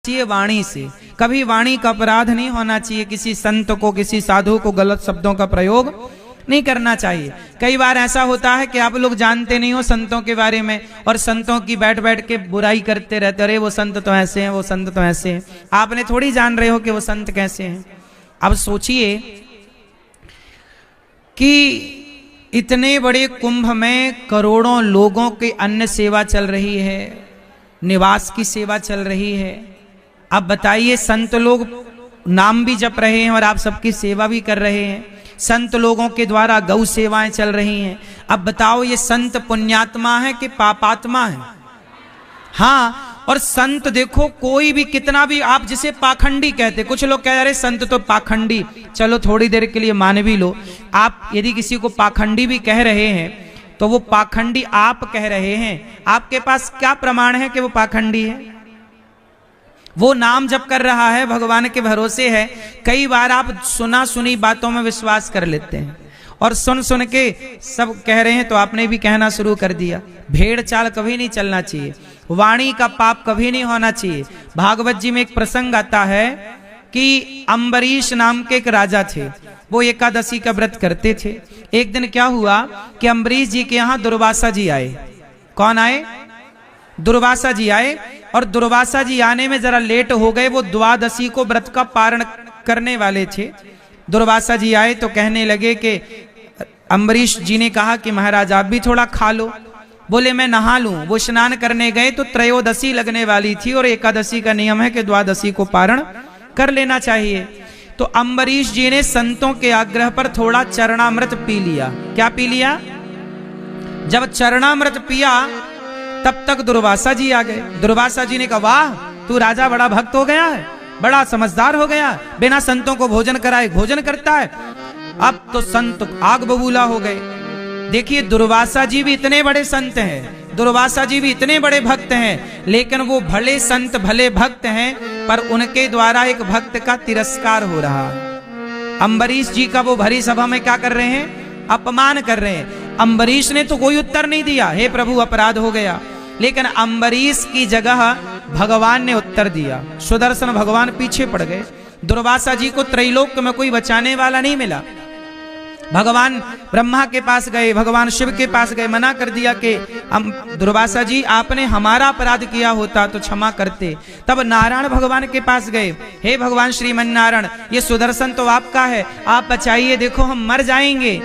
चाहिए वाणी से। कभी वाणी का अपराध नहीं होना चाहिए, किसी संत को किसी साधु को गलत शब्दों का प्रयोग नहीं करना चाहिए। कई बार ऐसा होता है कि आप लोग जानते नहीं हो संतों के बारे में और संतों की बैठ बैठ के बुराई करते रहते, अरे वो संत तो ऐसे हैं, वो संत तो ऐसे हैं। आपने थोड़ी जान रहे हो कि वो संत कैसे हैं। अब सोचिए कि इतने बड़े कुंभ में करोड़ों लोगों की अन्न सेवा चल रही है, निवास की सेवा चल रही है। अब बताइए, संत लोग नाम भी जप रहे हैं और आप सबकी सेवा भी कर रहे हैं। संत लोगों के द्वारा गौ सेवाएं चल रही हैं। अब बताओ, ये संत पुण्यात्मा है कि पापात्मा है? हाँ, और संत देखो कोई भी कितना भी, आप जिसे पाखंडी कहते, कुछ लोग कह रहे संत तो पाखंडी, चलो थोड़ी देर के लिए मान भी लो। आप यदि किसी को पाखंडी भी कह रहे हैं तो वो पाखंडी आप कह रहे हैं, आपके पास क्या प्रमाण है कि वो पाखंडी है? वो नाम जप कर रहा है, भगवान के भरोसे है। कई बार आप सुना सुनी बातों में विश्वास कर लेते हैं और सुन सुन के सब कह रहे हैं तो आपने भी कहना शुरू कर दिया। भेड़ चाल कभी नहीं चलना चाहिए, वाणी का पाप कभी नहीं होना चाहिए। भागवत जी में एक प्रसंग आता है कि अम्बरीश नाम के एक राजा थे, वो एकादशी का व्रत करते थे। एक दिन क्या हुआ कि अम्बरीश जी के यहाँ दुर्वासा जी आए। कौन आए? दुर्वासा जी आए। और दुर्वासा जी आने में जरा लेट हो गए, वो द्वादशी को व्रत का पारण करने वाले थे। दुर्वासा जी आए तो कहने लगे कि अम्बरीश जी ने कहा कि महाराज आप भी थोड़ा खा लो। बोले मैं नहा लूं। वो स्नान करने गए तो त्रयोदशी लगने वाली थी और एकादशी का नियम है कि द्वादशी को पारण कर लेना चाहिए। तो अम्बरीश जी ने संतों के आग्रह पर थोड़ा चरणामृत पी लिया। क्या पी लिया? जब चरणामृत पिया तब तक दुर्वासा जी आ गए। दुर्वासा जी ने कहा, वाह तू राजा बड़ा भक्त हो गया है, बड़ा समझदार हो गया, बिना संतों को भोजन कराए भोजन करता है। अब तो संत आग बबूला हो गए। देखिए, दुर्वासा जी भी इतने बड़े संत हैं, दुर्वासा जी भी इतने बड़े भक्त हैं, लेकिन वो भले संत भले भक्त हैं, पर उनके द्वारा एक भक्त का तिरस्कार हो रहा है। अम्बरीश जी का वो भरी सभा में क्या कर रहे हैं? अपमान कर रहे हैं। अम्बरीश ने तो कोई उत्तर नहीं दिया, हे प्रभु अपराध हो गया, लेकिन अम्बरीश की जगह भगवान ने उत्तर दिया। सुदर्शन भगवान पीछे पड़ गए। दुर्वासा जी को त्रैलोक में कोई बचाने वाला नहीं मिला। भगवान ब्रह्मा के पास गए, भगवान शिव के पास गए, मना कर दिया कि दुर्वासा जी आपने हमारा अपराध किया होता तो क्षमा करते। तब नारायण भगवान के पास गए, हे भगवान श्रीमन नारायण ये सुदर्शन तो आपका है, आप बचाइए, देखो हम मर जाएंगे।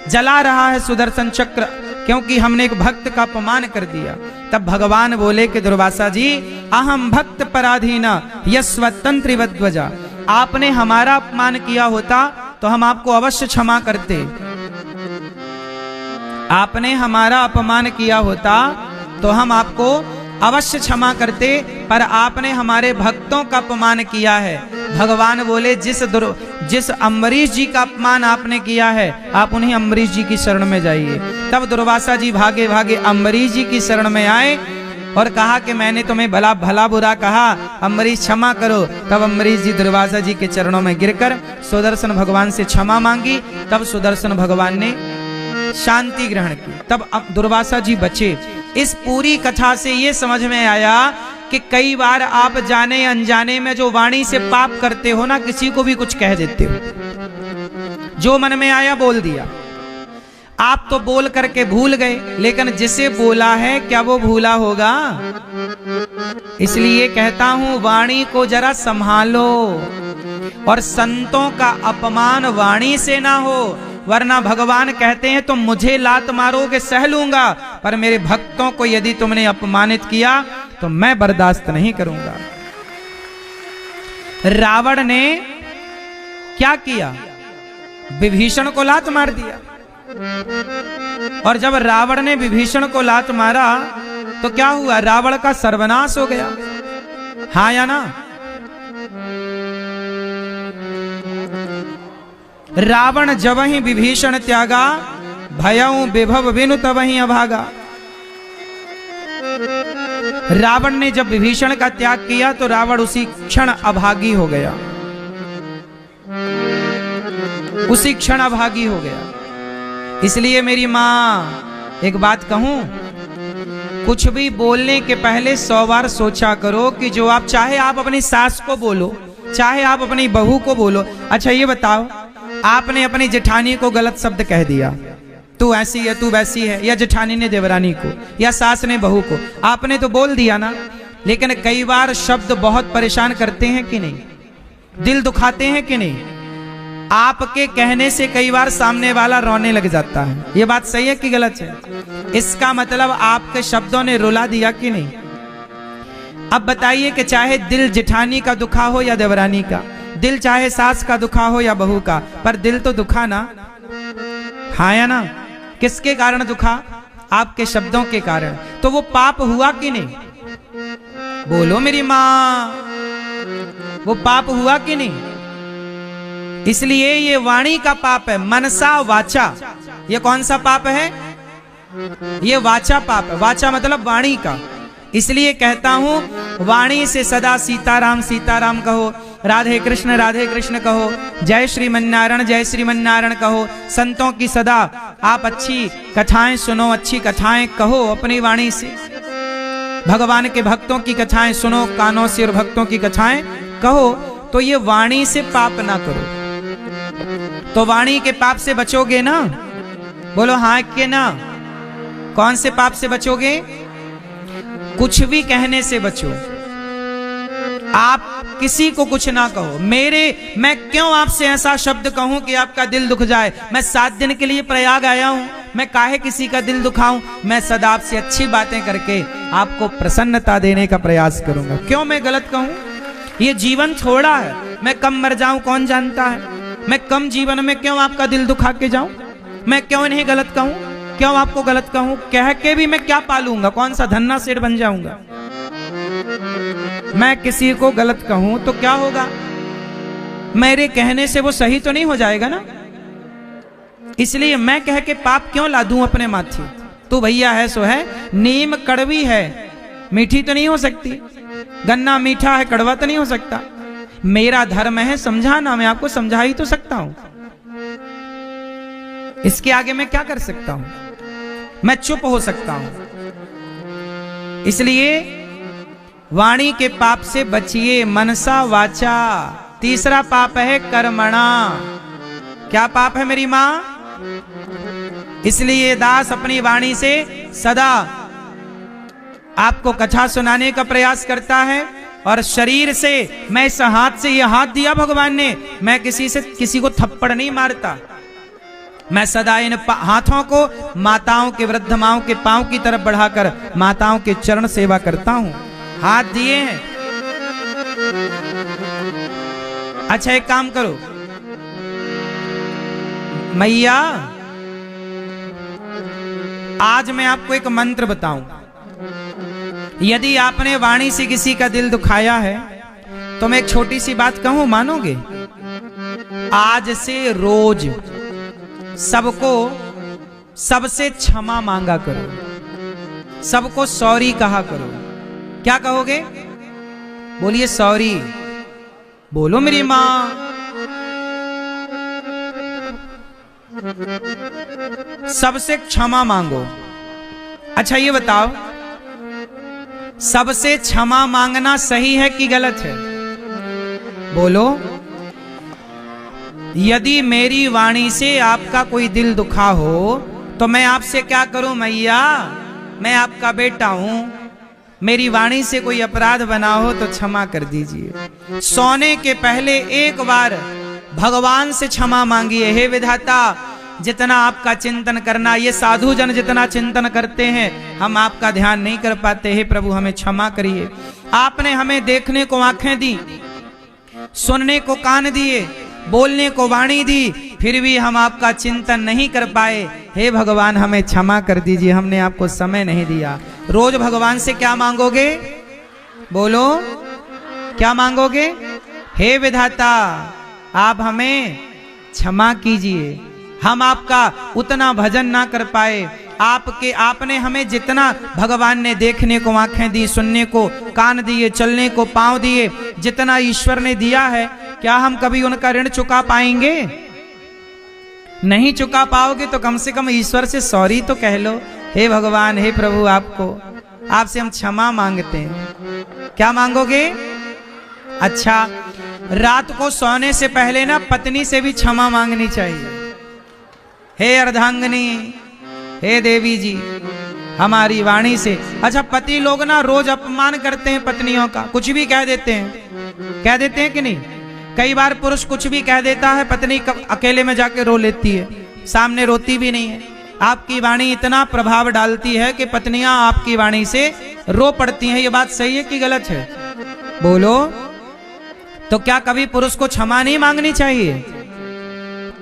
जला रहा है सुदर्शन चक्र क्योंकि हमने एक भक्त का अपमान कर दिया। तब भगवान बोले कि दुर्वासा जी अहम भक्त पराधीना यस्वतंत्र वध्वजा, आपने हमारा अपमान किया होता तो हम आपको अवश्य क्षमा करते। आपने हमारा अपमान किया होता तो हम आपको अवश्य क्षमा करते, पर आपने हमारे भक्तों का अपमान किया है। भगवान बोले जिस अम्बरीश जी का अपमान आपने किया है आप उन्हीं अम्बरीश जी की शरण में जाइए। तब दुर्वासा जी भागे भागे अम्बरीश जी की शरण में आए और कहा कि मैंने तुम्हें भला बुरा कहा, अम्बरीश क्षमा करो। तब अम्बरीश जी दुर्वासा जी के चरणों में गिरकर सुदर्शन भगवान से क्षमा मांगी। तब सुदर्शन भगवान ने शांति ग्रहण की। तब दुर्वासा जी बचे। इस पूरी कथा से ये समझ में आया कि कई बार आप जाने अनजाने में जो वाणी से पाप करते हो ना, किसी को भी कुछ कह देते हो, जो मन में आया बोल दिया। आप तो बोल करके भूल गए, लेकिन जिसे बोला है क्या वो भूला होगा? इसलिए कहता हूं वाणी को जरा संभालो और संतों का अपमान वाणी से ना हो, वरना भगवान कहते हैं तुम मुझे लात मारोगे सह लूंगा, पर मेरे भक्तों को यदि तुमने अपमानित किया तो मैं बर्दाश्त नहीं करूंगा। रावण ने क्या किया? विभीषण को लात मार दिया। और जब रावण ने विभीषण को लात मारा तो क्या हुआ? रावण का सर्वनाश हो गया। हाँ या ना? रावण जब ही विभीषण त्यागा, भयउ विभव विनु तब ही अभागा। रावण ने जब विभीषण का त्याग किया तो रावण उसी क्षण अभागी हो गया, उसी क्षण अभागी हो गया। इसलिए मेरी मां एक बात कहूं, कुछ भी बोलने के पहले 100 बार सोचा करो कि जो आप चाहे आप अपनी सास को बोलो, चाहे आप अपनी बहू को बोलो। अच्छा ये बताओ, आपने अपनी जेठानी को गलत शब्द कह दिया, तू ऐसी है तू वैसी है, या जेठानी ने देवरानी को या सास ने बहू को, आपने तो बोल दिया ना। लेकिन कई बार शब्द बहुत परेशान करते हैं कि नहीं, दिल दुखाते हैं कि नहीं। आपके कहने से कई बार सामने वाला रोने लग जाता है। ये बात सही है कि गलत है? इसका मतलब आपके शब्दों ने रुला दिया कि नहीं। अब बताइए कि चाहे दिल जेठानी का दुखा हो या देवरानी का, दिल चाहे सास का दुखा हो या बहू का, पर दिल तो दुखा ना, हाँ या ना। किसके कारण दुखा? आपके शब्दों के कारण। तो वो पाप हुआ कि नहीं? बोलो मेरी मां, वो पाप हुआ कि नहीं? इसलिए ये वाणी का पाप है, मनसा वाचा। ये कौन सा पाप है? ये वाचा पाप है। वाचा मतलब वाणी का। इसलिए कहता हूं, वाणी से सदा सीताराम सीताराम कहो, राधे कृष्ण कहो, जय श्रीमन्नारायण कहो। संतों की सदा आप अच्छी कथाएं सुनो, अच्छी कथाएं कहो अपनी वाणी से। भगवान के भक्तों की कथाएं सुनो कानों से और भक्तों की कथाएं कहो। तो ये वाणी से पाप ना करो। तो वाणी के पाप से बचोगे ना? बोलो हाँ के ना। कौन से पाप से बचोगे? कुछ भी कहने से बचो। आप किसी को कुछ ना कहो। मैं क्यों आपसे ऐसा शब्द कहूं कि आपका दिल दुख जाए? मैं 7 दिन के लिए प्रयाग आया हूं, मैं काहे किसी का दिल दुखाऊं? मैं सदा आपसे अच्छी बातें करके आपको प्रसन्नता देने का प्रयास करूंगा। क्यों मैं गलत कहूं? ये जीवन थोड़ा है, मैं कम मर जाऊं कौन जानता है। मैं कम जीवन में क्यों आपका दिल दुखा के जाऊं? मैं क्यों इन्हें गलत कहूं? क्यों आपको गलत कहूं? कह के भी मैं क्या पालूंगा? कौन सा धन्ना सेठ बन जाऊंगा? मैं किसी को गलत कहूं तो क्या होगा? मेरे कहने से वो सही तो नहीं हो जाएगा ना। इसलिए मैं कह के पाप क्यों लादूं अपने माथे? तू भैया है सो है। नीम कड़वी है, मीठी तो नहीं हो सकती। गन्ना मीठा है, कड़वा तो नहीं हो सकता। मेरा धर्म है समझाना, मैं आपको समझा ही तो सकता हूं। इसके आगे मैं क्या कर सकता हूं? मैं चुप हो सकता हूं। इसलिए वाणी के पाप से बचिए, मनसा वाचा। तीसरा पाप है कर्मणा। क्या पाप है मेरी मां? इसलिए दास अपनी वाणी से सदा आपको कथा सुनाने का प्रयास करता है, और शरीर से मैं इस हाथ से, ये हाथ दिया भगवान ने, मैं किसी को थप्पड़ नहीं मारता। मैं सदा इन हाथों को माताओं के, वृद्ध माओं के पांव की तरफ बढ़ाकर माताओं के चरण सेवा करता हूं। हाथ दिए हैं। अच्छा एक काम करो मैया, आज मैं आपको एक मंत्र बताऊं। यदि आपने वाणी से किसी का दिल दुखाया है तो मैं एक छोटी सी बात कहूं, मानोगे? आज से रोज सबको, सबसे क्षमा मांगा करो, सबको सॉरी कहा करो। क्या कहोगे? बोलिए सॉरी। बोलो मेरी मां। सबसे क्षमा मांगो। अच्छा ये बताओ, सबसे क्षमा मांगना सही है कि गलत है? बोलो। यदि मेरी वाणी से आपका कोई दिल दुखा हो तो मैं आपसे क्या करूं? मैया, मैं आपका बेटा हूं, मेरी वाणी से कोई अपराध बना हो तो क्षमा कर दीजिए। सोने के पहले एक बार भगवान से क्षमा मांगिए। हे विधाता, जितना आपका चिंतन करना, ये साधु जन जितना चिंतन करते हैं हम आपका ध्यान नहीं कर पाते। हे प्रभु हमें क्षमा करिए। आपने हमें देखने को आंखें दी, सुनने को कान दिए, बोलने को वाणी दी, फिर भी हम आपका चिंतन नहीं कर पाए। हे भगवान हमें क्षमा कर दीजिए, हमने आपको समय नहीं दिया। रोज भगवान से क्या मांगोगे? बोलो क्या मांगोगे? हे विधाता, आप हमें क्षमा कीजिए, हम आपका उतना भजन ना कर पाए। आपने हमें जितना भगवान ने देखने को आंखें दी, सुनने को कान दिए, चलने को पांव दिए, जितना ईश्वर ने दिया है, क्या हम कभी उनका ऋण चुका पाएंगे? नहीं चुका पाओगे तो कम से कम ईश्वर से सॉरी तो कह लो। हे भगवान, हे प्रभु, आपको आपसे हम क्षमा मांगते हैं। क्या मांगोगे? अच्छा, रात को सोने से पहले ना पत्नी से भी क्षमा मांगनी चाहिए। हे अर्धांगिनी, हे देवी जी, हमारी वाणी से। अच्छा, पति लोग ना रोज अपमान करते हैं पत्नियों का, कुछ भी कह देते हैं कि नहीं? कई बार पुरुष कुछ भी कह देता है, पत्नी अकेले में जाके रो लेती है, सामने रोती भी नहीं है। आपकी वाणी इतना प्रभाव डालती है कि पत्नियां आपकी वाणी से रो पड़ती हैं। ये बात सही है कि गलत है? बोलो। तो क्या कभी पुरुष को क्षमा नहीं मांगनी चाहिए?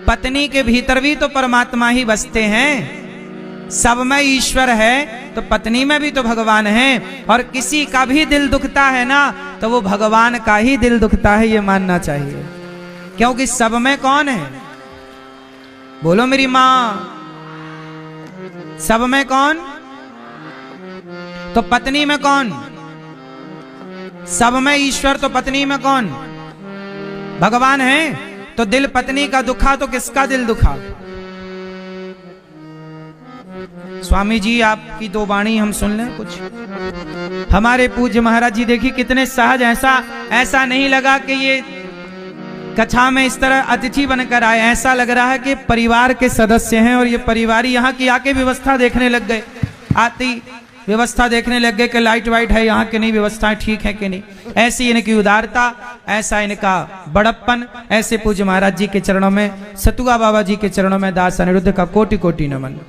पत्नी के भीतर भी तो परमात्मा ही बसते हैं, सब में ईश्वर है, तो पत्नी में भी तो भगवान है। और किसी का भी दिल दुखता है ना, तो वो भगवान का ही दिल दुखता है, ये मानना चाहिए। क्योंकि सब में कौन है? बोलो मेरी माँ, सब में कौन? तो पत्नी में कौन? सब में ईश्वर, तो पत्नी में कौन? भगवान है। तो दिल पत्नी का दुखा तो किसका दिल दुखा? स्वामी जी, आपकी दो वाणी हम सुन लें कुछ। हमारे पूज्य महाराज जी देखिए कितने सहज, ऐसा नहीं लगा कि ये कथा में इस तरह अतिथि बनकर आए। ऐसा लग रहा है कि परिवार के सदस्य हैं और ये परिवारी यहाँ की आके व्यवस्था देखने लग गए। आती व्यवस्था देखने लग गए कि लाइट वाइट है यहाँ की नहीं, व्यवस्थाएं ठीक है कि नहीं। ऐसी इनकी उदारता, ऐसा इनका बड़प्पन। ऐसे पूज्य महाराज जी के चरणों में, सतुआ बाबा जी के चरणों में दास अनिरुद्ध का कोटि कोटि नमन।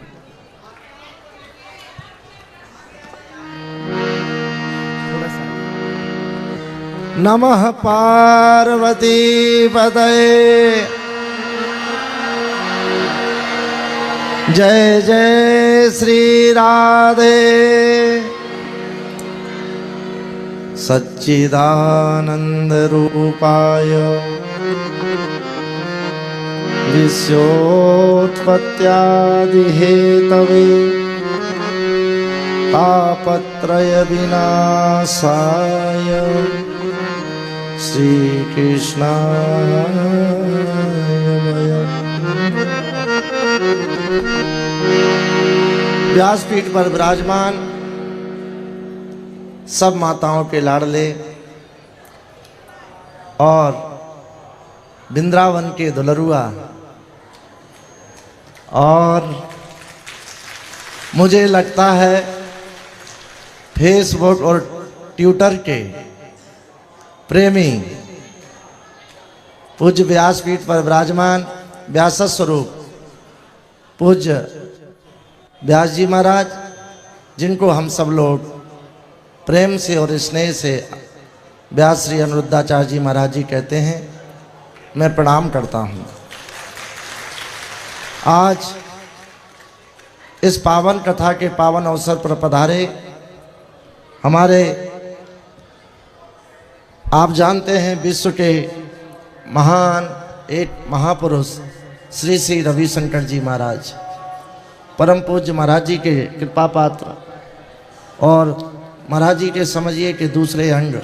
नमः पार्वती पतये। जय जय श्री राधे। सच्चिदानंद रूपाय विश्वोत्पत्त्यादि हेतवे तापत्रय विनाशाय श्री कृष्णाय व्यासपीठ पर विराजमान सब माताओं के लाडले और वृंदावन के दुलरुआ, और मुझे लगता है फेसबुक और ट्विटर के प्रेमी, पूज्य व्यासपीठ पर विराजमान व्यास स्वरूप पूज्य व्यास जी महाराज, जिनको हम सब लोग प्रेम से और स्नेह से व्यास श्री अनिरुद्धाचार्य जी महाराज जी कहते हैं, मैं प्रणाम करता हूँ। आज इस पावन कथा के पावन अवसर पर पधारे हमारे, आप जानते हैं, विश्व के महान एक महापुरुष श्री श्री रविशंकर जी महाराज, परम पूज्य महाराज जी के कृपा पात्र, और महाराज जी के समझिए कि दूसरे अंग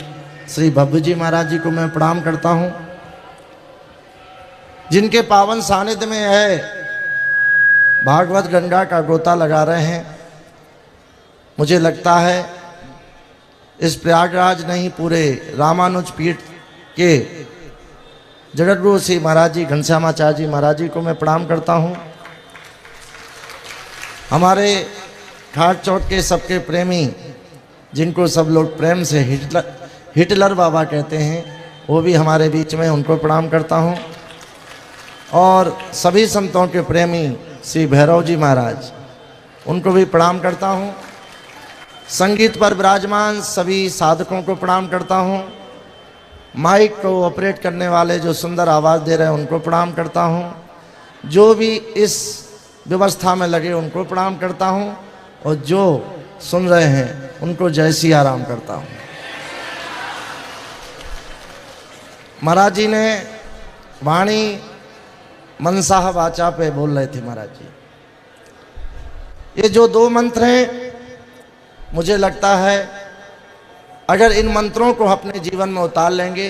श्री भव्य जी महाराज जी को मैं प्रणाम करता हूँ, जिनके पावन सानिध्य में है भागवत गंगा का गोता लगा रहे हैं। मुझे लगता है इस प्रयागराज नहीं, पूरे रामानुज पीठ के जगत गुरु श्री महाराज जी घनश्यामाचार्य जी महाराज जी को मैं प्रणाम करता हूँ। हमारे खाट चौट के सबके प्रेमी, जिनको सब लोग प्रेम से हिटलर बाबा कहते हैं, वो भी हमारे बीच में, उनको प्रणाम करता हूँ। और सभी संतों के प्रेमी श्री भैरव जी महाराज, उनको भी प्रणाम करता हूँ। संगीत पर विराजमान सभी साधकों को प्रणाम करता हूँ। माइक को ऑपरेट करने वाले जो सुंदर आवाज़ दे रहे हैं, उनको प्रणाम करता हूँ। जो भी इस व्यवस्था में लगे, उनको प्रणाम करता हूँ। और जो सुन रहे हैं, उनको जय सिया राम करता हूँ। महाराज जी ने वाणी मनसा वाचा पे बोल रहे थे महाराज जी। ये जो दो मंत्र हैं, मुझे लगता है अगर इन मंत्रों को अपने जीवन में उतार लेंगे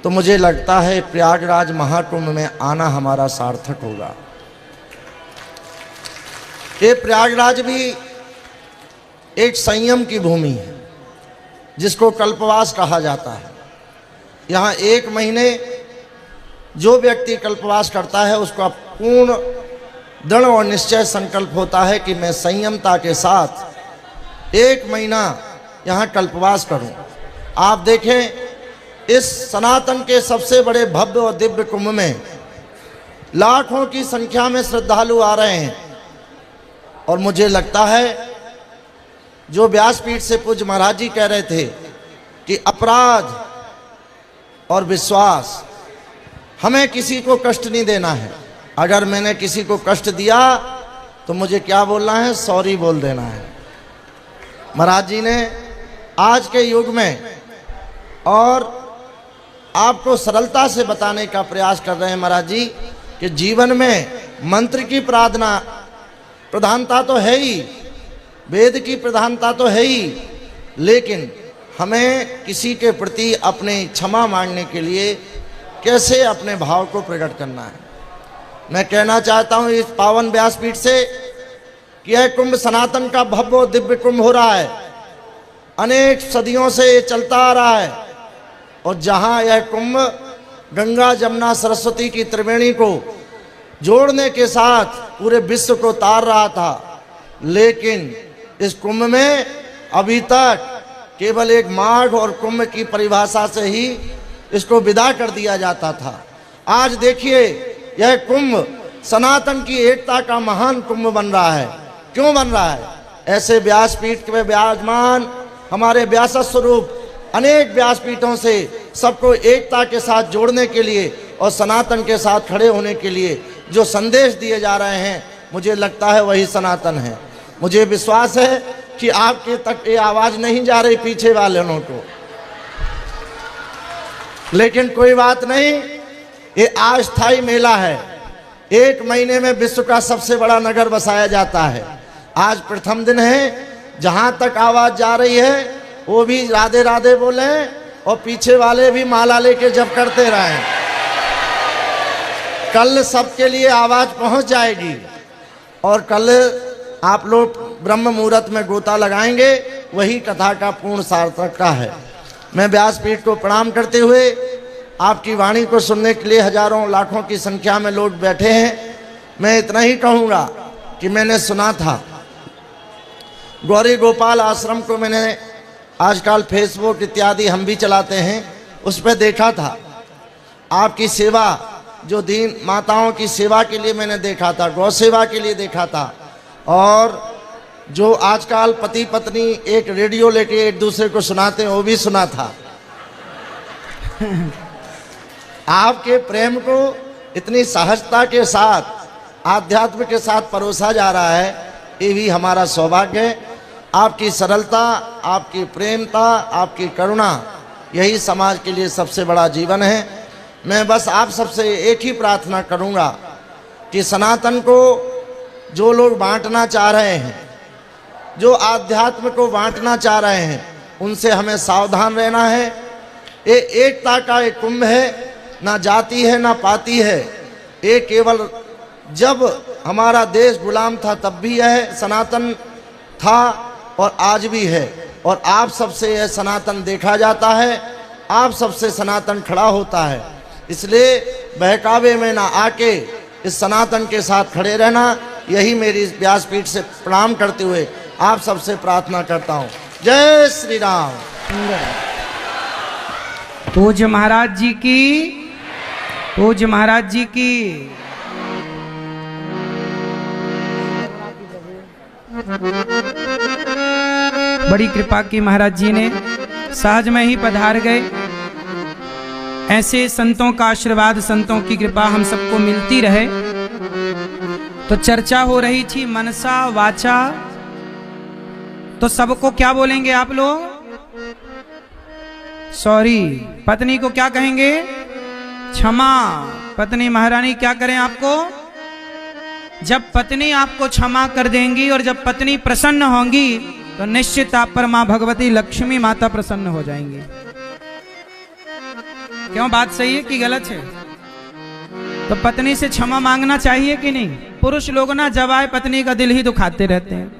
तो मुझे लगता है प्रयागराज महाकुंभ में आना हमारा सार्थक होगा। ये प्रयागराज भी एक संयम की भूमि है जिसको कल्पवास कहा जाता है। यहाँ 1 महीने जो व्यक्ति कल्पवास करता है उसका पूर्ण दृढ़ और निश्चय संकल्प होता है कि मैं संयमता के साथ 1 महीना यहाँ कल्पवास करूं। आप देखें इस सनातन के सबसे बड़े भव्य और दिव्य कुंभ में लाखों की संख्या में श्रद्धालु आ रहे हैं और मुझे लगता है जो व्यासपीठ से पूज्य महाराज जी कह रहे थे कि अपराध और विश्वास, हमें किसी को कष्ट नहीं देना है। अगर मैंने किसी को कष्ट दिया तो मुझे क्या बोलना है, सॉरी बोल देना है। महाराज जी ने आज के युग में और आपको सरलता से बताने का प्रयास कर रहे हैं महाराज जी कि जीवन में मंत्र की प्रधानता तो है ही, वेद की प्रधानता तो है ही, लेकिन हमें किसी के प्रति अपने क्षमा मांगने के लिए कैसे अपने भाव को प्रकट करना है। मैं कहना चाहता हूँ इस पावन व्यासपीठ से कि यह कुंभ सनातन का भव्य और दिव्य कुंभ हो रहा है। अनेक सदियों से ये चलता आ रहा है और जहाँ यह कुंभ गंगा जमुना सरस्वती की त्रिवेणी को जोड़ने के साथ पूरे विश्व को तार रहा था, लेकिन इस कुंभ में अभी तक केवल एक माघ और कुंभ की परिभाषा से ही इसको विदा कर दिया जाता था। आज देखिए यह कुंभ सनातन की एकता का महान कुंभ बन रहा है। क्यों बन रहा है? ऐसे व्यासपीठ में विराजमान हमारे व्यास स्वरूप अनेक व्यासपीठों से सबको एकता के साथ जोड़ने के लिए और सनातन के साथ खड़े होने के लिए जो संदेश दिए जा रहे हैं, मुझे लगता है वही सनातन है। मुझे विश्वास है कि आपके तक ये आवाज नहीं जा रही पीछे वाले लोगों को, लेकिन कोई बात नहीं, ये अस्थायी मेला है। 1 महीने में विश्व का सबसे बड़ा नगर बसाया जाता है। आज प्रथम दिन है, जहां तक आवाज जा रही है वो भी राधे राधे बोले और पीछे वाले भी माला लेके जप करते रहें। कल सबके लिए आवाज पहुंच जाएगी और कल आप लोग ब्रह्म मुहूर्त में गोता लगाएंगे, वही कथा का पूर्ण सार्थकता है। मैं व्यासपीठ को प्रणाम करते हुए आपकी वाणी को सुनने के लिए हजारों लाखों की संख्या में लोग बैठे हैं। मैं इतना ही कहूँगा कि मैंने सुना था गौरी गोपाल आश्रम को, मैंने आजकल फेसबुक इत्यादि हम भी चलाते हैं, उस पर देखा था आपकी सेवा, जो दीन माताओं की सेवा के लिए मैंने देखा था, गौ सेवा के लिए देखा था। और जो आजकल पति पत्नी एक रेडियो लेके एक दूसरे को सुनाते हैं वो भी सुना था। आपके प्रेम को इतनी सहजता के साथ आध्यात्म के साथ परोसा जा रहा है, ये भी हमारा सौभाग्य है। आपकी सरलता, आपकी प्रेमता, आपकी करुणा, यही समाज के लिए सबसे बड़ा जीवन है। मैं बस आप सबसे एक ही प्रार्थना करूंगा कि सनातन को जो लोग बांटना चाह रहे हैं, जो आध्यात्म को बांटना चाह रहे हैं, उनसे हमें सावधान रहना है। ये एकता का एक कुंभ है, ना जाति है ना पाति है। ये केवल जब हमारा देश गुलाम था तब भी यह सनातन था और आज भी है, और आप सबसे यह सनातन देखा जाता है, आप सबसे सनातन खड़ा होता है। इसलिए बहकावे में ना आके इस सनातन के साथ खड़े रहना, यही मेरी व्यासपीठ से प्रणाम करते हुए आप सबसे प्रार्थना करता हूँ। जय श्री राम। पूज्य महाराज जी की, पूज्य महाराज जी की। बड़ी कृपा की महाराज जी ने, सहज में ही पधार गए। ऐसे संतों का आशीर्वाद, संतों की कृपा हम सबको मिलती रहे। तो चर्चा हो रही थी मनसा वाचा, तो सबको क्या बोलेंगे आप लोग? सॉरी। पत्नी को क्या कहेंगे? क्षमा। पत्नी महारानी क्या करें आपको? जब पत्नी आपको क्षमा कर देंगी और जब पत्नी प्रसन्न होंगी तो निश्चित आप पर मां भगवती लक्ष्मी माता प्रसन्न हो जाएंगी। क्यों, बात सही है कि गलत है? तो पत्नी से क्षमा मांगना चाहिए कि नहीं? पुरुष लोग ना जब आए पत्नी का दिल ही दुखाते रहते हैं।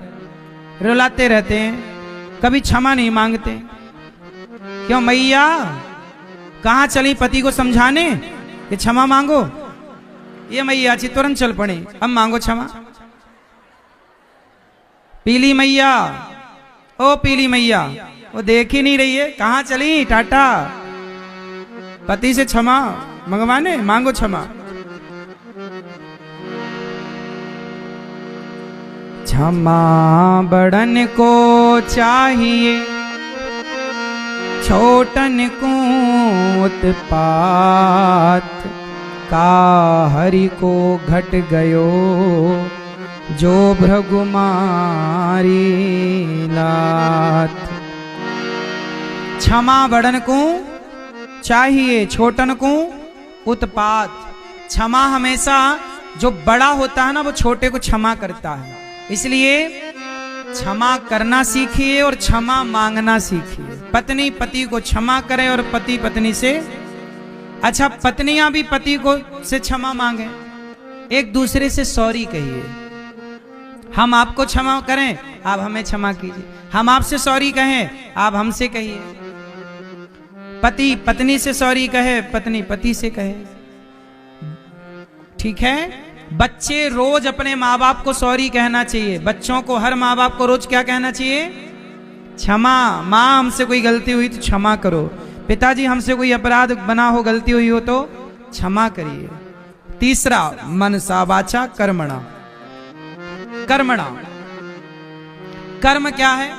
रुलाते रहते हैं, कभी क्षमा नहीं मांगते। क्यों मैया कहाँ चली पति को समझाने कि क्षमा मांगो? ये मैया जी तुरंत चल पड़े, अब मांगो क्षमा। पीली मैया, ओ पीली मैया, वो देख ही नहीं रही है, कहाँ चली टाटा? पति से क्षमा मंगवाने, मांगो क्षमा। क्षमा बड़न को चाहिए, छोटन को उत्पात, काहरि को घट गयो जो भृगुमारी लात। क्षमा बड़न को चाहिए, छोटन को उत्पात। क्षमा हमेशा जो बड़ा होता है ना वो छोटे को क्षमा करता है, इसलिए क्षमा करना सीखिए और क्षमा मांगना सीखिए। पत्नी पति को क्षमा करे और पति पत्नी से, अच्छा पत्नियां भी पति को से क्षमा मांगे, एक दूसरे से सॉरी कहिए। हम आपको क्षमा करें, आप हमें क्षमा कीजिए। हम आपसे सॉरी कहें, आप हमसे कहिए। पति पत्नी से सॉरी कहे, पत्नी पति से कहे। ठीक है? बच्चे रोज अपने माँ बाप को सॉरी कहना चाहिए। बच्चों को, हर माँ बाप को रोज क्या कहना चाहिए? क्षमा। माँ हमसे कोई गलती हुई तो क्षमा करो। पिताजी हमसे कोई अपराध बना हो, गलती हुई हो तो क्षमा करिए। तीसरा, मनसा वाचा कर्मणा। कर्मणा, कर्म क्या है?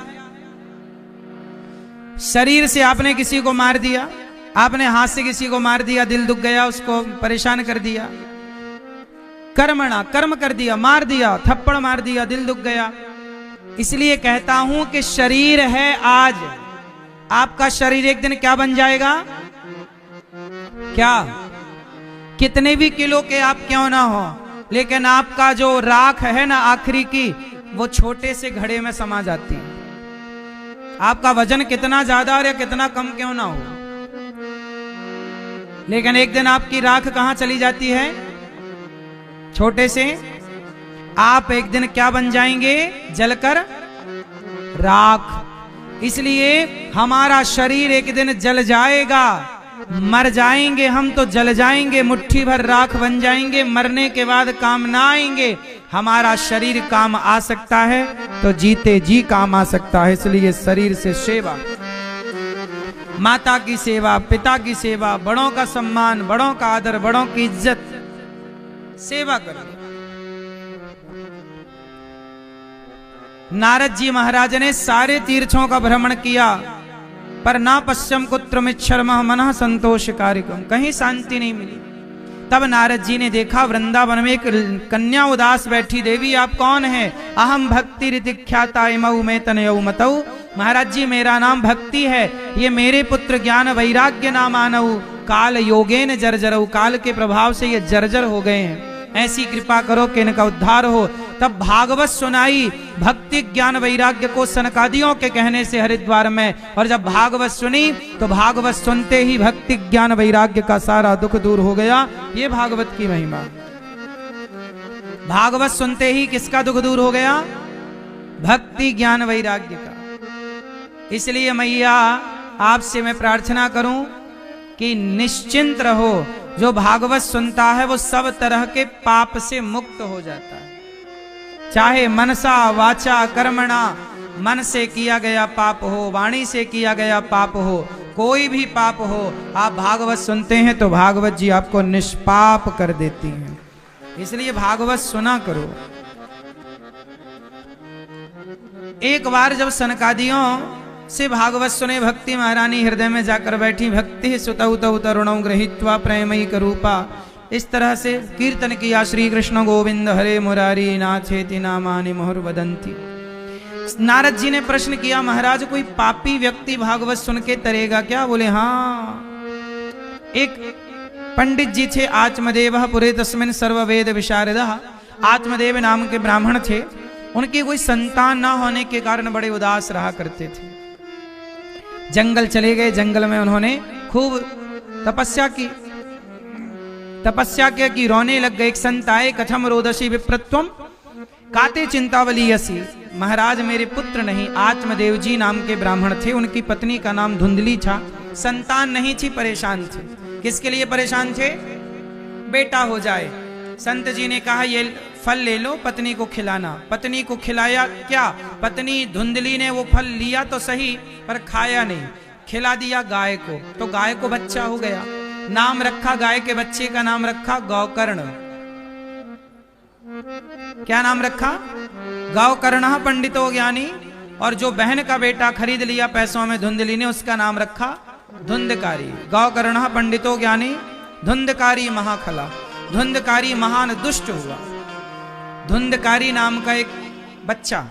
शरीर से आपने किसी को मार दिया, आपने हाथ से किसी को मार दिया, दिल दुख गया, उसको परेशान कर दिया। कर्मणा, कर्म कर दिया, मार दिया, थप्पड़ मार दिया, दिल दुख गया। इसलिए कहता हूं कि शरीर है आज, आपका शरीर एक दिन क्या बन जाएगा? क्या? कितने भी किलो के आप क्यों ना हो, लेकिन आपका जो राख है ना आखिरी की, वो छोटे से घड़े में समा जाती है। आपका वजन कितना ज्यादा या कितना कम क्यों ना हो, लेकिन एक दिन आपकी राख कहां चली जाती है? छोटे से। आप एक दिन क्या बन जाएंगे? जलकर राख। इसलिए हमारा शरीर एक दिन जल जाएगा, मर जाएंगे हम तो जल जाएंगे, मुट्ठी भर राख बन जाएंगे। मरने के बाद काम ना आएंगे। हमारा शरीर काम आ सकता है तो जीते जी काम आ सकता है। इसलिए शरीर से सेवा, माता की सेवा, पिता की सेवा, बड़ों का सम्मान, बड़ों का आदर, बड़ों की इज्जत, सेवा करो। नारद जी महाराज ने सारे तीर्थों का भ्रमण किया, पर ना पश्चिम कुत्रमिच्छर्मः मनः संतोष कार्यक्रम, कहीं शांति नहीं मिली। तब नारद जी ने देखा वृंदावन में एक कन्या उदास बैठी। देवी आप कौन है? अहम भक्ति ऋतिख्याता इमऊ में तनयऊ मतऊ। महाराज जी मेरा नाम भक्ति है, ये मेरे पुत्र ज्ञान वैराग्य नाम आनऊ। काल योगेन जर्जरऊ, काल के प्रभाव से ये जर्जर हो गए हैं, ऐसी कृपा करो कि इनका उद्धार हो। तब भागवत सुनाई भक्ति ज्ञान वैराग्य को सनकादियों के कहने से हरिद्वार में। और जब भागवत सुनी तो भागवत सुनते ही भक्ति ज्ञान वैराग्य का सारा दुख दूर हो गया। ये भागवत की महिमा। भागवत सुनते ही किसका दुख दूर हो गया? भक्ति ज्ञान वैराग्य का। इसलिए मैया आपसे मैं प्रार्थना करूं कि निश्चिंत रहो। जो भागवत सुनता है वो सब तरह के पाप से मुक्त हो जाता है, चाहे मनसा वाचा कर्मणा, मन से किया गया पाप हो, वाणी से किया गया पाप हो, कोई भी पाप हो। आप भागवत सुनते हैं तो भागवत जी आपको निष्पाप कर देती हैं। इसलिए भागवत सुना करो। एक बार जब सनकादियों से भागवत सुने, भक्ति महारानी हृदय में जाकर बैठी। भक्ति सुतौ तौ तरुणौ गृहीत्वा प्रेमैक रूपा, इस तरह से कीर्तन किया। श्री कृष्ण गोविंद हरे मुरारी नाथेति नामानि मुहुर्वदन्ति। नारद जी ने प्रश्न किया, महाराज कोई पापी व्यक्ति भागवत सुन के तरेगा क्या? बोले हाँ। एक पंडित जी थे, आत्मदेव पुरे तस्मिन् सर्ववेद विशारदः। आत्मदेव नाम के ब्राह्मण थे। उनकी कोई संतान ना होने के कारण बड़े उदास रहा करते थे। जंगल चले गए, जंगल में उन्होंने खूब तपस्या की। तपस्या के की रोने लग गए। एक संत आए, कथम रोदसी विप्रत्वम काते चिंतावलीयसी। महाराज मेरे पुत्र नहीं। आत्मदेव जी नाम के ब्राह्मण थे, उनकी पत्नी का नाम धुंधली था, संतान नहीं थी, परेशान थे। किसके लिए परेशान थे? बेटा हो जाए। संत जी ने कहा ये फल ले लो, पत्नी को खिलाना। पत्नी को खिलाया क्या? पत्नी धुंधली ने वो फल लिया तो सही पर खाया नहीं, खिला दिया गाय को, तो गाय को बच्चा हो गया। नाम रखा गाय के बच्चे का नाम रखा गौकर्ण। क्या नाम रखा? गौकर्ण पंडितो ज्ञानी। और जो बहन का बेटा खरीद लिया पैसों में धुंधली ने, उसका नाम रखा धुंधकारी। गौकर्ण पंडितो ज्ञानी, धुंधकारी महाखला। धुंधकारी महान दुष्ट हुआ। धुंधकारी नाम का एक बच्चा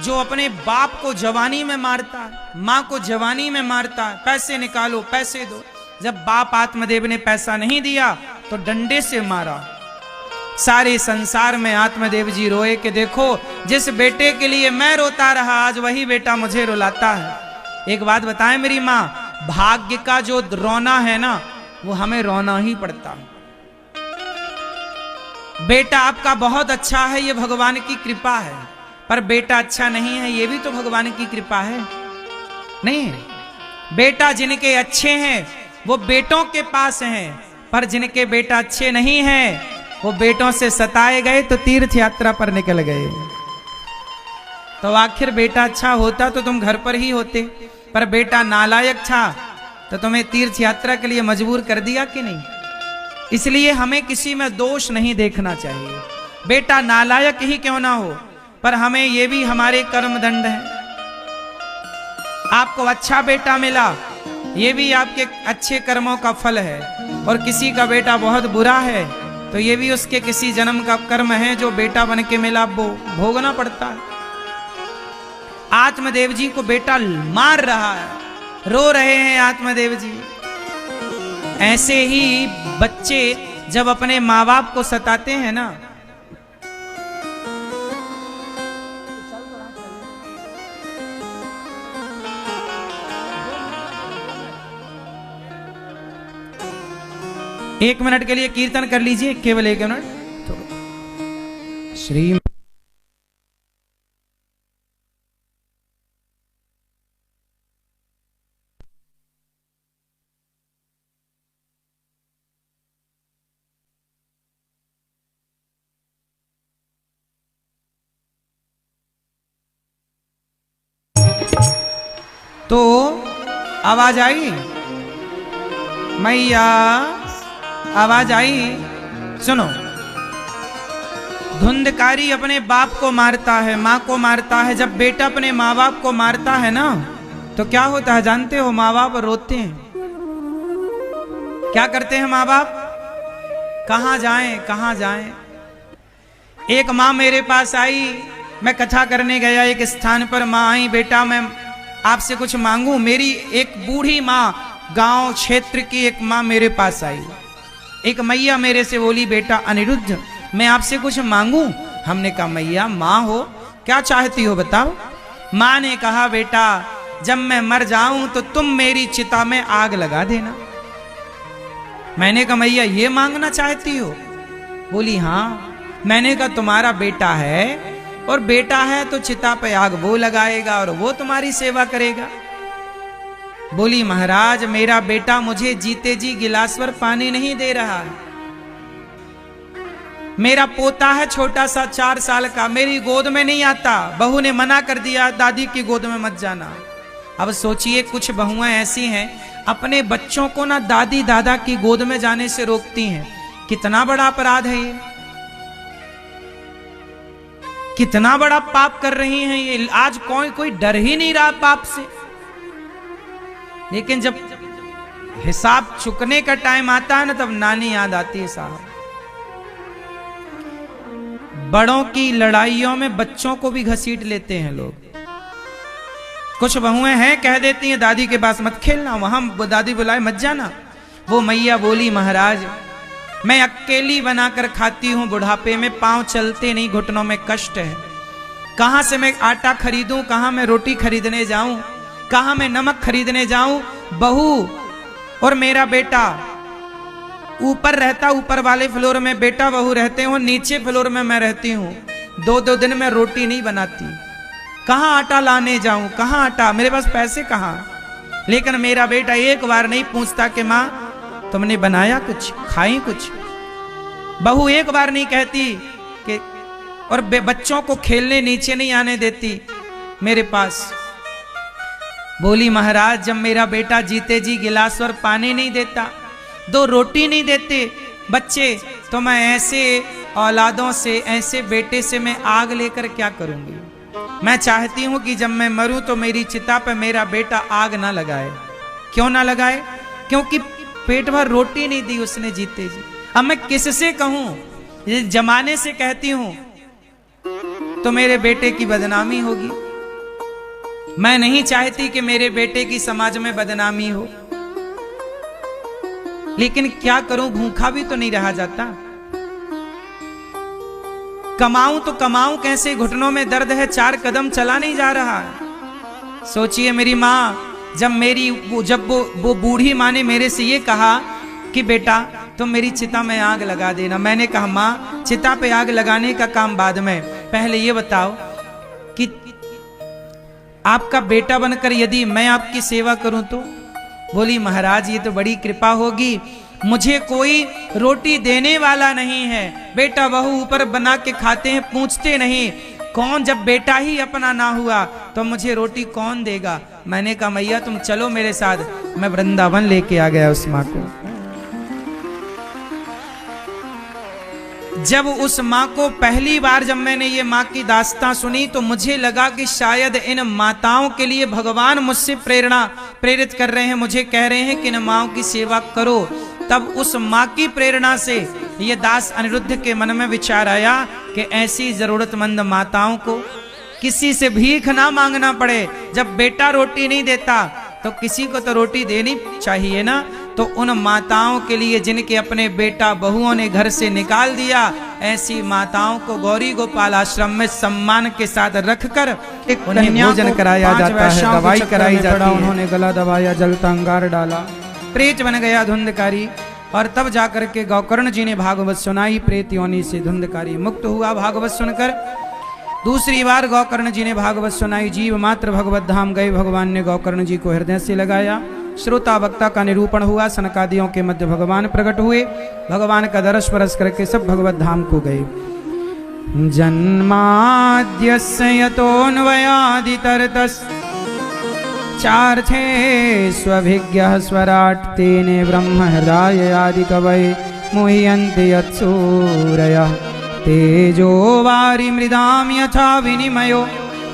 जो अपने बाप को जवानी में मारता है, मां को जवानी में मारता है, पैसे निकालो, पैसे दो। जब बाप आत्मदेव ने पैसा नहीं दिया तो डंडे से मारा। सारे संसार में आत्मदेव जी रोए कि देखो जिस बेटे के लिए मैं रोता रहा, आज वही बेटा मुझे रुलाता है। एक बात बताएं मेरी मां, भाग्य का जो रोना है ना, वो हमें रोना ही पड़ता है। बेटा आपका बहुत अच्छा है, ये भगवान की कृपा है, पर बेटा अच्छा नहीं है, ये भी तो भगवान की कृपा है। नहीं, बेटा जिनके अच्छे हैं वो बेटों के पास हैं, पर जिनके बेटा अच्छे नहीं हैं वो बेटों से सताए गए तो तीर्थ यात्रा पर निकल गए। तो आखिर बेटा अच्छा होता तो तुम घर पर ही होते, पर बेटा नालायक था तो तुम्हें तीर्थ यात्रा के लिए मजबूर कर दिया कि नहीं। इसलिए हमें किसी में दोष नहीं देखना चाहिए। बेटा नालायक ही क्यों ना हो, पर हमें ये भी हमारे कर्म दंड है। आपको अच्छा बेटा मिला, ये भी आपके अच्छे कर्मों का फल है, और किसी का बेटा बहुत बुरा है तो ये भी उसके किसी जन्म का कर्म है जो बेटा बन के मिला, वो भोगना पड़ता है। आत्मदेव जी को बेटा मार रहा है, रो रहे हैं आत्मदेव जी। ऐसे ही बच्चे जब अपने माँ बाप को सताते हैं ना, एक मिनट के लिए कीर्तन कर लीजिए, केवल 1 मिनट। श्री तो आवाज आई मैया, आवाज आई। सुनो, धुंधकारी अपने बाप को मारता है, माँ को मारता है। जब बेटा अपने माँ बाप को मारता है ना, तो क्या होता है जानते हो? माँ बाप रोते हैं। क्या करते हैं माँ बाप? कहाँ जाएं, कहाँ जाएं। एक माँ मेरे पास आई, मैं कथा करने गया एक स्थान पर, माँ आई, बेटा मैं आपसे कुछ मांगू। मेरी एक बूढ़ी माँ, गांव क्षेत्र की एक माँ मेरे पास आई। एक मैया मेरे से बोली, बेटा अनिरुद्ध मैं आपसे कुछ मांगू। हमने कहा मैया माँ हो, क्या चाहती हो बताओ। माँ ने कहा बेटा जब मैं मर जाऊं तो तुम मेरी चिता में आग लगा देना। मैंने कहा मैया ये मांगना चाहती हो? बोली हाँ। मैंने कहा तुम्हारा बेटा है, और बेटा है तो चिता पे आग वो लगाएगा और वो तुम्हारी सेवा करेगा। बोली महाराज मेरा बेटा मुझे जीते जी गिलास भर पानी नहीं दे रहा है। मेरा पोता है छोटा सा 4 साल का, मेरी गोद में नहीं आता। बहू ने मना कर दिया, दादी की गोद में मत जाना। अब सोचिए कुछ बहुएं ऐसी हैं अपने बच्चों को ना दादी दादा की गोद में जाने से रोकती हैं। कितना बड़ा अपराध है ये, कितना बड़ा पाप कर रही हैं ये। आज कोई डर ही नहीं रहा पाप से। लेकिन जब हिसाब चुकने का टाइम आता है ना, तब नानी याद आती है साहब। बड़ों की लड़ाइयों में बच्चों को भी घसीट लेते हैं लोग। कुछ बहुएं हैं कह देती हैं दादी के पास मत खेलना, वहां दादी बुलाए मत जाना। वो मैया बोली महाराज मैं अकेली बनाकर खाती हूं, बुढ़ापे में पांव चलते नहीं, घुटनों में कष्ट है। कहां से मैं आटा खरीदूं, कहां मैं रोटी खरीदने जाऊं, कहां मैं नमक खरीदने जाऊं। बहू और मेरा बेटा ऊपर रहता, ऊपर वाले फ्लोर में बेटा बहू रहते हो, नीचे फ्लोर में मैं रहती हूं। 2-2 दिन में रोटी नहीं बनाती, कहाँ आटा लाने जाऊं, कहाँ आटा, मेरे पास पैसे कहाँ। लेकिन मेरा बेटा एक बार नहीं पूछता कि माँ तुमने बनाया कुछ, खाई कुछ। बहू एक बार नहीं कहती कि, और बच्चों को खेलने नीचे नहीं आने देती मेरे पास। बोली महाराज जब मेरा बेटा जीते जी गिलास और पानी नहीं देता, 2 रोटी नहीं देते बच्चे, तो मैं ऐसे औलादों से, ऐसे बेटे से मैं आग लेकर क्या करूंगी। मैं चाहती हूं कि जब मैं मरूं तो मेरी चिता पे मेरा बेटा आग ना लगाए। क्यों ना लगाए? क्योंकि पेट भर रोटी नहीं दी उसने जीते जी। अब मैं किससे कहूं, ये जमाने से कहती हूं तो मेरे बेटे की बदनामी होगी। मैं नहीं चाहती कि मेरे बेटे की समाज में बदनामी हो, लेकिन क्या करूं, भूखा भी तो नहीं रहा जाता। कमाऊं तो कमाऊं कैसे, घुटनों में दर्द है, 4 कदम चला नहीं जा रहा। सोचिए मेरी माँ, जब वो बूढ़ी माँ ने मेरे से ये कहा कि बेटा तुम मेरी चिता में आग लगा देना, मैंने कहा माँ चिता पे आग लगाने का काम बाद में, पहले ये बताओ कि आपका बेटा बनकर यदि मैं आपकी सेवा करूं तो। बोली महाराज ये तो बड़ी कृपा होगी, मुझे कोई रोटी देने वाला नहीं है, बेटा बहू ऊपर बना के खाते हैं, पूछते नहीं कौन, जब बेटा ही अपना ना हुआ तो मुझे रोटी कौन देगा। मैंने कहा मैया तुम चलो मेरे साथ, मैं वृंदावन लेके आ गया उस माँ को। जब उस माँ को पहली बार जब मैंने ये माँ की दास्तां सुनी तो मुझे लगा कि शायद इन माताओं के लिए भगवान मुझसे प्रेरित कर रहे हैं, मुझे कह रहे हैं कि इन माँओं की सेवा करो। तब उस माँ की प्रेरणा से ये दास अनिरुद्ध के मन में विचार आया कि ऐसी जरूरतमंद माताओं को किसी से भीख ना मांगना पड़े। जब बेटा रोटी नहीं देता तो किसी को तो रोटी देनी चाहिए ना। तो उन माताओं के लिए जिनके अपने बेटा बहुओं ने घर से निकाल दिया, ऐसी माताओं को गौरी गोपाल आश्रम में सम्मान के साथ रखकर उन्हें भोजन कराया जाता है, दवाई कराई जाती है। उन्होंने गला दबाया, जलता अंगार डाला, प्रेत बन गया धुंधकारी। और तब जाकर के गौकर्ण जी ने भागवत सुनाई, प्रेत योनि से धुंधकारी मुक्त हुआ भागवत सुनकर। दूसरी बार गौकर्ण जी ने भागवत सुनाई, जीव मात्र भगवत धाम गए, भगवान ने गौकर्ण जी को हृदय से लगाया। श्रोता वक्ता का निरूपण हुआ, सनकादियों के मध्य भगवान प्रकट हुए, भगवान का दर्श परस करके सब भगवत धाम को गए। जन्माद्यस्य यतोऽन्वयादितरतस् चार्थे स्वभिज्ञः स्वराट् तेने ब्रह्म हृदय आदि कवये मुह्यन्ति यत्सूरयः तेजो वारि मृदां यथा विनिमयो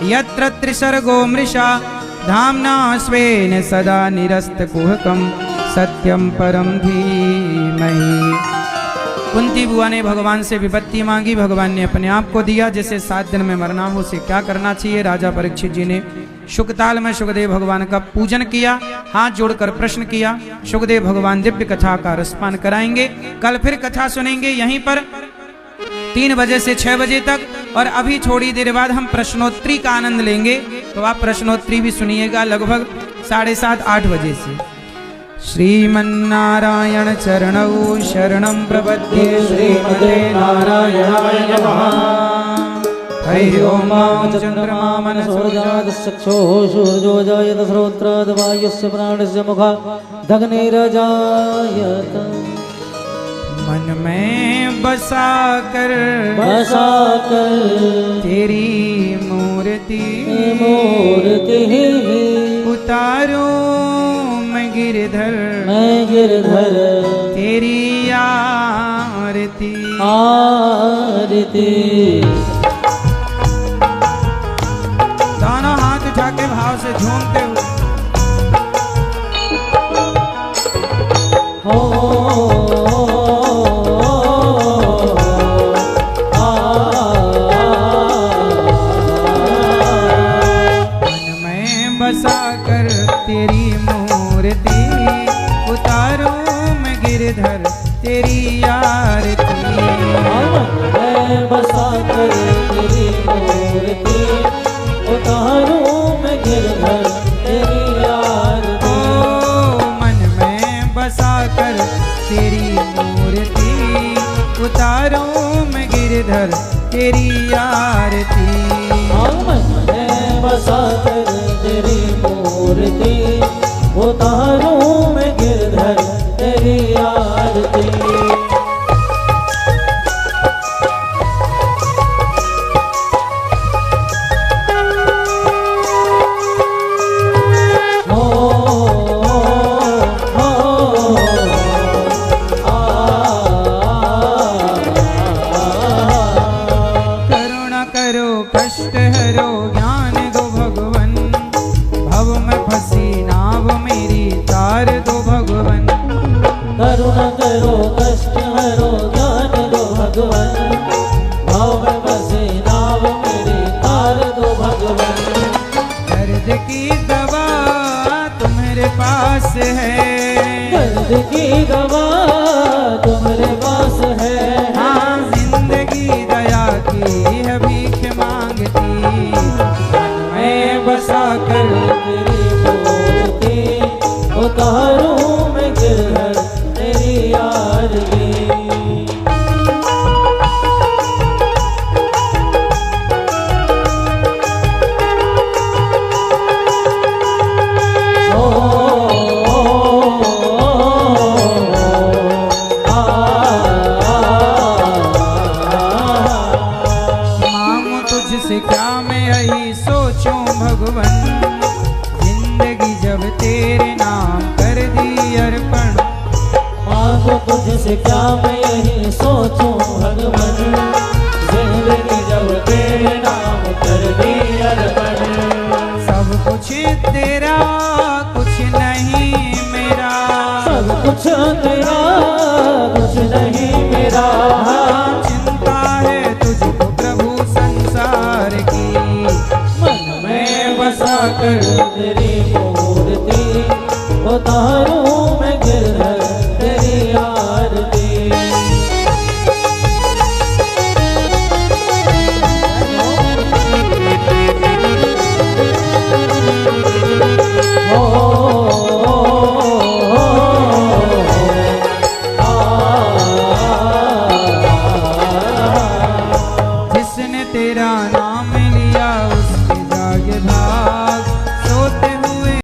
यत्र त्रिसर्गो मृषा धाम्ना स्वेन सदा निरस्तकुहकं सत्यं परम धीमहि। कुंती बुआ ने भगवान से विपत्ति मांगी, भगवान ने अपने आप को दिया। जैसे 7 दिन में मरना हो, उसे क्या करना चाहिए। राजा परीक्षित जी ने शुकताल में सुखदेव भगवान का पूजन किया, हाथ जोड़कर प्रश्न किया। सुखदेव भगवान दिव्य कथा का रसपान कराएंगे। कल फिर कथा सुनेंगे यहीं पर 3 बजे से 6 बजे तक, और अभी थोड़ी देर बाद हम प्रश्नोत्तरी का आनंद लेंगे। तो आप प्रश्नोत्तरी भी सुनिएगा लगभग 7:30-8 बजे से। श्रीमन्नारायण चरणौ शरणं प्रपद्ये, श्रीमते नारायणाय नमः। हरि ओम चंद्रमा मनसो चक्षुः सूर्यो जायत श्रोत्राद् वायुस्य प्राणस्य मुखात् अग्निर्जायत। मन में बसा कर तेरी मूर्ति उतारूं मैं गिरधर तेरी आरती। दोनों हाथ उठा के भाव से झूमते हुए बसा कर तेरी मूर्ति उतारूं मैं गिरधर तेरी आरती। बसा कर तेरी मूर्ति उतारूं मैं गिरधर तेरी आरती। मन में बसा कर तेरी मूर्ति उतारूं मैं गिरधर तेरी आरती। बसा कर तेरी मूर्ति उतारूं मैं गिरधर तेरी आरती। कष्ट हरो ज्ञान दो भगवन, भव में फंसी नाव मेरी तार दो भगवन। करुणा करो कष्ट हरो ज्ञान दो भगवन, भव में फंसी नाव मेरी तार दो भगवन। दर्द की दवा तुम्हारे पास है, दर्द की दवा तुम्हारे पास है। हाँ जिंदगी दया की है भीख मांगती, मैं बसा कर तेरी मूर्ति उतारूं मैं गिरधर तेरी आरती। तुझसे क्या मैं यही सोचूं भगवन, जिंदगी जब तेरे नाम कर दी अर्पण। मांगो तुझसे क्या मैं यही सोचूं भगवन, जिंदगी जब तेरे नाम कर दी अर्पण। सब कुछ तेरा कुछ नहीं मेरा, सब कुछ तेरा कुछ नहीं मेरा। चिंता है तुझको प्रभु संसार की, मन में बसा कर तेरी मूर्ति उतारूं